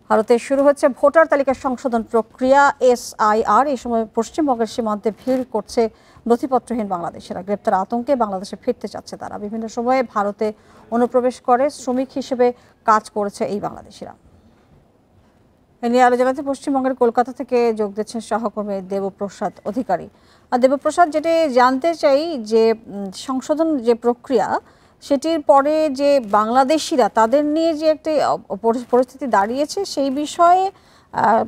ভারতে শুরু হচ্ছে ভোটার তালিকা সংশোধন প্রক্রিয়া এসআইআর। এই সময় পশ্চিমবঙ্গের সীমান্তে ভিড় করছে নথিপত্রহীন বাংলাদেশিরা। গ্রেপ্তার আতঙ্কে বাংলাদেশে ফিরতে চাচ্ছে তারা। বিভিন্ন সময়ে ভারতে অনুপ্রবেশ করে শ্রমিক হিসেবে কাজ করেছে এই বাংলাদেশিরা। এ নিয়ে আলোচনাতে পশ্চিমবঙ্গের কলকাতা থেকে যোগ দিচ্ছেন সহকর্মী দেবপ্রসাদ অধিকারী। আর দেবপ্রসাদ, যেটি জানতে চাই যে সংশোধন যে প্রক্রিয়া সেটির পরে যে বাংলাদেশিরা তাদের নিয়ে যে একটি পরিস্থিতি দাঁড়িয়েছে সেই বিষয়ে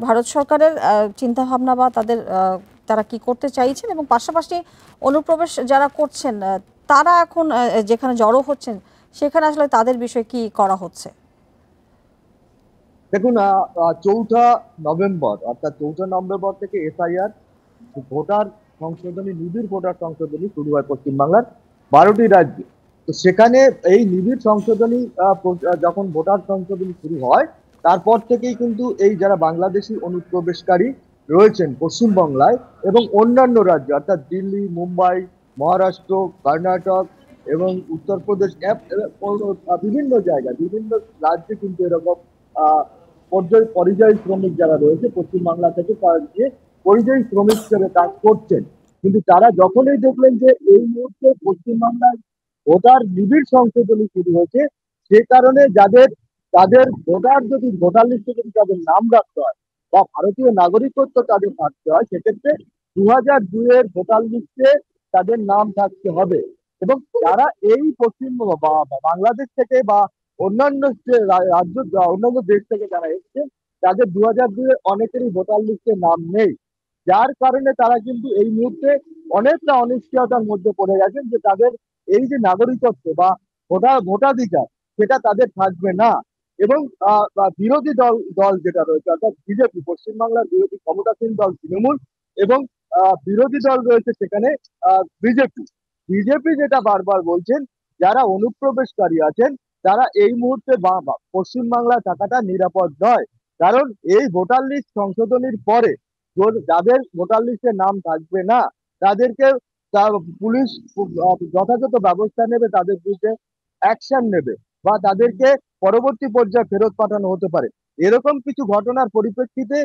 ভারত সরকারের চিন্তাভাবনা বা তারা কি করতে চাইছেন, এবং পাশাপাশি অনুপ্রবেশ যারা করছেন তারা এখন যেখানে জড়ো হচ্ছেন সেখানে আসলে তাদের বিষয়ে কি করা হচ্ছে? দেখুন, 4 নভেম্বর অর্থাৎ 4 নভেম্বর থেকে এসআইআর ভোটার সংশোধনী, নিবিড় ভোটার সংশোধনী শুরু হয় পশ্চিমবাংলার 12টি রাজ্যে। তো সেখানে এই নিবিড় সংশোধনী যখন ভোটার সংশোধনী শুরু হয় তারপর থেকেই কিন্তু এই যারা বাংলাদেশি অনুপ্রবেশকারী রয়েছেন পশ্চিমবাংলায় এবং অন্যান্য রাজ্য অর্থাৎ দিল্লি, মুম্বাই, মহারাষ্ট্র, কর্ণাটক এবং উত্তরপ্রদেশ, বিভিন্ন জায়গায় বিভিন্ন রাজ্যে কিন্তু এরকম পরিযায়ী শ্রমিক যারা রয়েছে পশ্চিমবাংলা থেকে গিয়ে পরিযায়ী শ্রমিক হিসেবে কাজ করছেন। কিন্তু তারা যখনই দেখলেন যে এই মুহূর্তে পশ্চিমবাংলায় ভোটার নিবিড় সংশোধনী শুরু হয়েছে, সে কারণে তাদের ভোটার লিস্টে যদি তাদের নাম রাখতে হয় বা ভারতীয় নাগরিকত্ব তাদের থাকতে হয়, সেক্ষেত্রে 2002-এর ভোটার লিস্টে তাদের নাম থাকতে হবে। এবং যারা এই পশ্চিমবঙ্গ বা বাংলাদেশ থেকে বা অন্যান্য রাজ্য অন্যান্য দেশ থেকে যারা এসছে তাদের 2002-এর অনেকেরই ভোটার লিস্টে নাম নেই, যার কারণে তারা কিন্তু এই মুহূর্তে অনেকটা অনিশ্চয়তার মধ্যে পড়ে গেছেন যে তাদের এই যে নাগরিকত্ব বা ভোটাধিকার সেটা তাদের থাকবে না। এবং বিরোধী দল যেটা রয়েছে অর্থাৎ বিজেপি, পশ্চিমবাংলার বিরোধী ক্ষমতাসীন দল তৃণমূল, এবং বিরোধী দল রয়েছে সেখানে বিজেপি যেটা বারবার বলছেন যারা অনুপ্রবেশকারী আছেন তারা এই মুহূর্তে পশ্চিমবাংলা থাকাটা নিরাপদ নয়। কারণ এই ভোটার লিস্ট সংশোধনীর পরে যাদের ভোটার লিস্টে নাম থাকবে না তাদেরকে পুলিশ যথাযথ ব্যবস্থা নেবে, তাদের বিরুদ্ধে অ্যাকশন নেবে বা তাদেরকে পরবর্তী পর্যায়ে ফেরত পাঠানো হতে পারে। এরকম কিছু ঘটনার পরিপ্রেক্ষিতে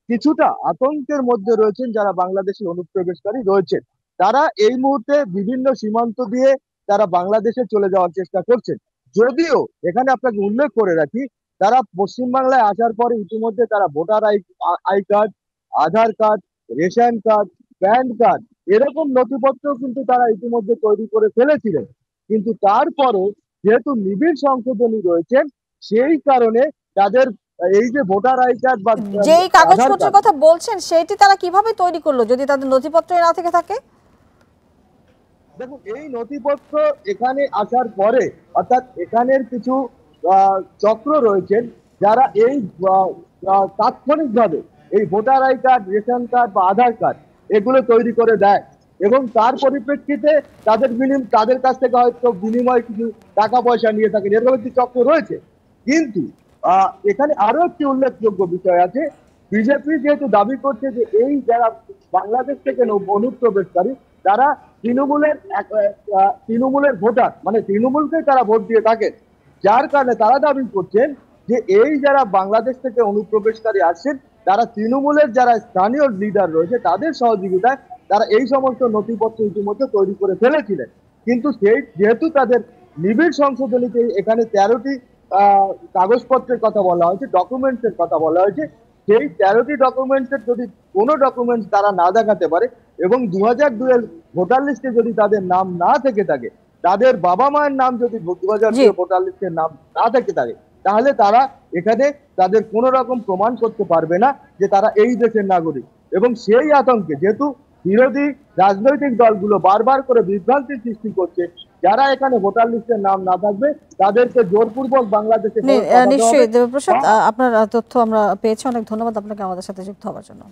কিছুটা আতঙ্কের মধ্যে রয়েছেন যারা বাংলাদেশি অনুপ্রবেশকারী রয়েছেন। তারা এই মুহূর্তে বিভিন্ন সীমান্ত দিয়ে তারা বাংলাদেশে চলে যাওয়ার চেষ্টা করছেন। যদিও এখানে আপনাকে উল্লেখ করে রাখি, তারা পশ্চিমবাংলায় আসার পরে ইতিমধ্যে তারা voter I card, Aadhaar card, ration card, pan card এরকম নথিপত্র কিন্তু তারা ইতিমধ্যে তৈরি করে ফেলেছিলেন। কিন্তু তারপরও যেহেতু নিবিড় সংশোধনী রয়েছেন সেই কারণে তাদের এই যে ভোটার আই কার্ড বা যেই কাগজপত্রের কথা বলছেন সেটি তারা কিভাবে তৈরি করলো যদি তাদের নথিপত্র না থেকে থাকে? দেখুন, এই নথিপত্র এখানে আসার পরে অর্থাৎ এখানের কিছু চক্র রয়েছেন যারা এই তাৎক্ষণিকভাবে এই voter I card, ration card বা আধার কার্ড এগুলো তৈরি করে দেয় এবং তার পরিপ্রেক্ষিতে তাদের কাছ থেকে হয়তো বিনিময় কিছু টাকা পয়সা নিয়ে থাকেন, এরকম একটি চক্র রয়েছে। কিন্তু এখানে আরো একটি উল্লেখযোগ্য বিষয় আছে। বিজেপি যেহেতু দাবি করছে যে এই যারা বাংলাদেশ থেকে অনুপ্রবেশকারী তারা তৃণমূলের ভোটার, মানে তৃণমূলকে তারা ভোট দিয়ে থাকেন, যার কারণে তারা দাবি করছেন যে এই যারা বাংলাদেশ থেকে অনুপ্রবেশকারী আসছেন তারা তৃণমূলের যারা স্থানীয় লিডার রয়েছে তাদের সহযোগিতায় তারা এই সমস্ত নথিপত্র ইতিমধ্যে তৈরি করে ফেলেছিলেন। কিন্তু যেহেতু তাদের নিবিড় সংশোধনীতে এখানে 13টি কাগজপত্রের কথা বলা হয়েছে, ডকুমেন্টসের কথা বলা হয়েছে, সেই 13টি ডকুমেন্টসের যদি কোনো ডকুমেন্টস তারা না দেখাতে পারে এবং 2002-এর ভোটার লিস্টে যদি তাদের নাম না থেকে থাকে, তাদের বাবা মায়ের নাম যদি 2002 ভোটার লিস্টের নাম না থেকে থাকে, তাহলে তারা এখানে তাদের কোনো রকম প্রমাণ করতে পারবে না যে তারা এই দেশের নাগরিক। এবং সেই আতঙ্কে যেহেতু বিরোধী রাজনৈতিক দলগুলো বারবার করে বিভ্রান্তি সৃষ্টি করছে, যারা এখানে ভোটার লিস্টের নাম না থাকবে তাদেরকে জোরপূর্বক বাংলাদেশে। নিশ্চয়ই দেবপ্রসাদ, আপনার তথ্য আমরা পেয়েছি, অনেক ধন্যবাদ আপনাকে আমাদের সাথে যুক্ত হওয়ার জন্য।